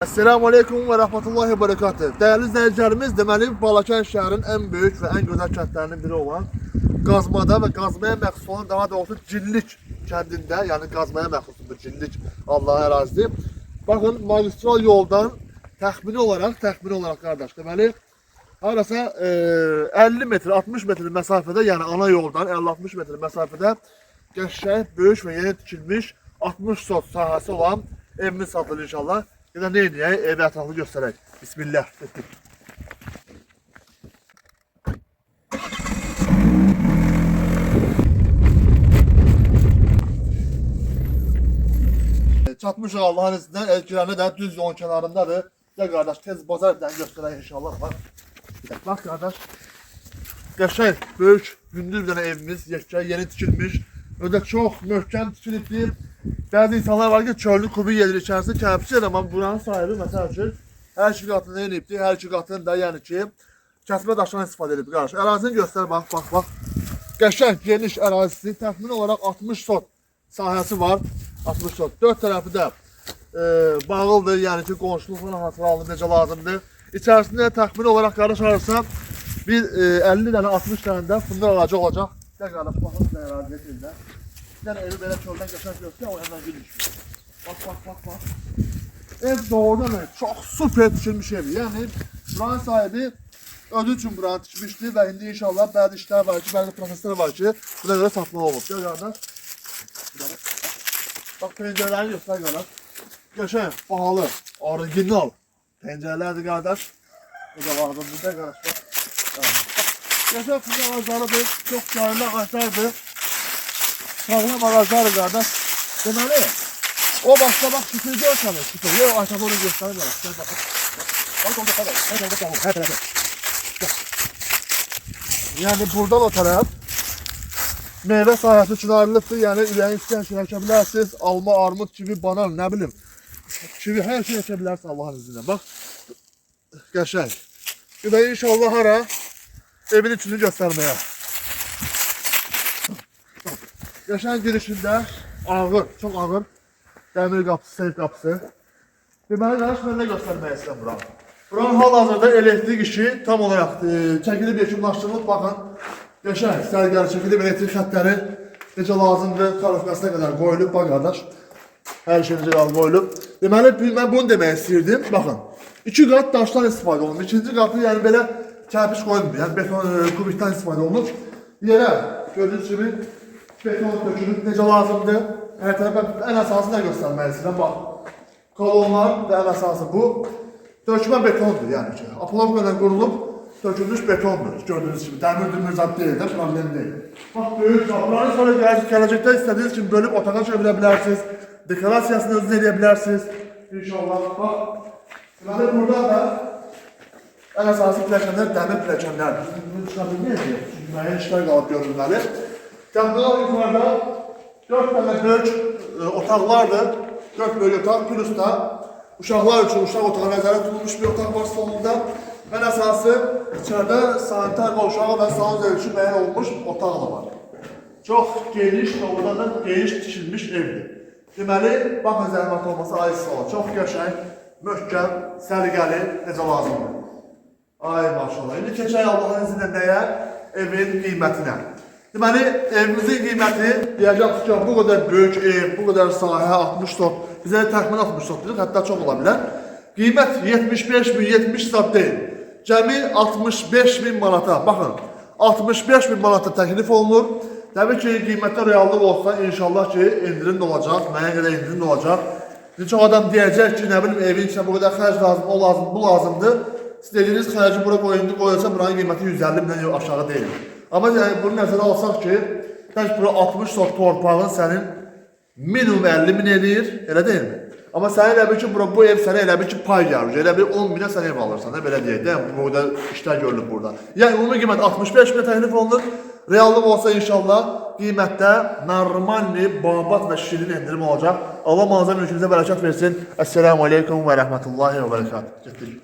Esselamu Aleyküm ve Rahmetullahi ve Berekatuhu. Değerli izleyicilerimiz, deməli Balakən şəhərin en büyük ve en güzel kentlerinin biri olan Qazmada ve Qazmaya məxsus olan, daha doğrusu Cillik kəndində, yani Qazmaya məxsusdur Cillik Allah'a ərazisi. Bakın, magistral yoldan təxmini olarak kardeş, deməli harasa 50 metre, 60 metre mesafede, yani ana yoldan 50-60 metre mesafede qəşəng, böyük ve yeni tikilmiş 60 sot sahası olan evimiz satılır inşallah. Ya da neydi ya? Evi etraflı göstererek. Bismillah. Çatmış Allah'ın izniyle. Elkilerine de düz yolun kenarındadır. Gel kardeş, tez bazar evden göstereyim inşallah. Bak kardeş. Yaşayın. Büyük, gündüz bir tane evimiz. Yeni tikilmiş. Öyle çok möhkem tikiliptir. Bazı insanlar var ki çölün kubu gelir içerisinde kərpiçdir, ama buranın sahibi mesela ki her iki katını eləyibdir, her iki katını da yani ki kəsmə daşdan istifadə edib qardaş. Ərazini göster, bak. Qəşəng, geniş ərazisi, təxmin olarak 60 sot sahəsi var. 60 sot. Dört tərəfi də bağlıdır, yəni ki qonşuluqla hasılalım necə lazımdır. İçərisində təxmin olarak qardaş ararsa bir 50 tane 60 tane de fındır ağacı olacaq. Gəl qardaş, baxın sizə əraziyə sizdə. Bir tane evi böyle çölden geçen göster, o hemen gülüş. Bak. Ev doğrudan çok süper tikilmiş ev. Yani buranın sahibi ödül için buranı tikmişti ve şimdi inşallah bazı işler var ki, bazı prosesler var ki buna göre satma olur. Gel kardeş. Bak pencerelerini göster kardeş. Geçen pahalı, orijinal pencerelerdi kardeş. Bu da vardı burada kardeş bak. Geçen fındık ağaçlarıdır, çok değerli ağaçlardır. Sağlam ağaçlar kardeş. Deməli, o başta bak süpürge ortamı. Süpürge o aşağı onu gösterir bana. Gel bakın. Bak orada kadar. Her tarafı. Yani buradan o taraf meyve sahası için ayrılıktır. Yani üreyin isteyen şey açabilirsiniz. Alma, armut, kivi, banan, ne bileyim. Kivi her şey açabilirsiniz Allah'ın izniyle. Bak. Qəşəng. Bir de inşallah hara evin içini göstermeye. Yaşayan girişinde ağır, çok ağır demir kapısı, seyf kapısı. Deməli, qardaş, mən nə göstərmək istəyirəm buranı. Buranın hal-hazırda elektrik işi tam olarak çəkilib, yekunlaşdırılıb. Baxın, yaşayan sərgəli çəkilib, elektrik xətləri necə lazımdır, kalorifikasına qədər qoyulub. Bax, qardaş, hər şey necə qoyulub. Deməli, mən bunu demək istəyirdim. Baxın, iki qat daşdan istifadə olunur. İkinci qatı, yəni belə kərpiç qoyulmur, yəni beton kubikdən istifadə olunur. Yerə, gördüyünüz kimi, beton dökülüp necə lazımdır. Hər tərəfə ən əsası nə göstərmək istəyirəm? Bax, kolonlar və ən əsası bu. Dökmə betondur, yəni ki. Apolonka ilə qurulub, dökülmüş betondur. Gördüyünüz kimi, dəmir zat deyil də, problem deyil. Bax, böyük qapıları sonra gələcəkdə istədiyiniz kimi bölüb otağa çevirə bilərsiniz. Dekorasiyasını özünüz edə bilərsiniz. İnşallah, bax. Deməli, burada da ən əsası pləkanlar dəmir pləkanlardır. Bunu çıxabilməyəcək, çünki müəyyən işlər qalıb görünməli. Təxminən yukarıda 4 tane böyük otaqlardır. 4 böyük otaq, plus da uşaqlar üçün uşaq otağı nəzərdə tutulmuş bir otaq var sonunda. Və əsası içəridə sanitar və uşağı və sanuzə üçün müəyyən olmuş otaq da var. Çox geniş və orada da geniş tikilmiş evdir. Deməli, baxın zəhmət olması ayrısı olur. Çox qəşəng, möhkəm, səliqəli, necə lazımdır. Ay maşallah. İndi keçək Allah'ın izinlə nəyə? Evin qiymətinə. Deməli, evimizin qiyməti deyəcəm ki, bu qədər böyük ev, bu qədər sahə, 60 sot, bizə təxmin 60 sot bilir, hətta çox ola bilər. Qiymət 75 bin, 70 sot deyil. Cəmi 65 bin manata, baxın, 65 bin manata təklif olunur. Təbii ki, qiymətdə reallıq olsa, inşallah ki, indirim də olacaq, müəyyən qədər indirim də olacaq. Çox adam deyəcək ki, nə bilim, evin içində bu qədər xərc lazım, o lazım, bu lazımdır. Siz dediyiniz xərci bura qoyulsa, buranın qiyməti 150 bindən aşağı deyil. Amma bunu nəzərə alsaq ki, tək bura 60 sot torpağın sənin minimum 50 min eləyir, elə deyilmi? Amma sənin elə bil ki, bu ev sənə elə bil ki, pay gəlir, elə bil 10 minə sən ev alırsan, belə deyək, deyəm, bu qədər işlər görülür burada. Yəni, ümumi qiymət 65 minə təklif olunur, reallıq olsa inşallah qiymətdə normalni, babat və şirin endirim olacaq. Allah manzara mülkümüzə bərəkət versin. Esselamu Aleyküm və Rəhmətullahi və Bərəkət.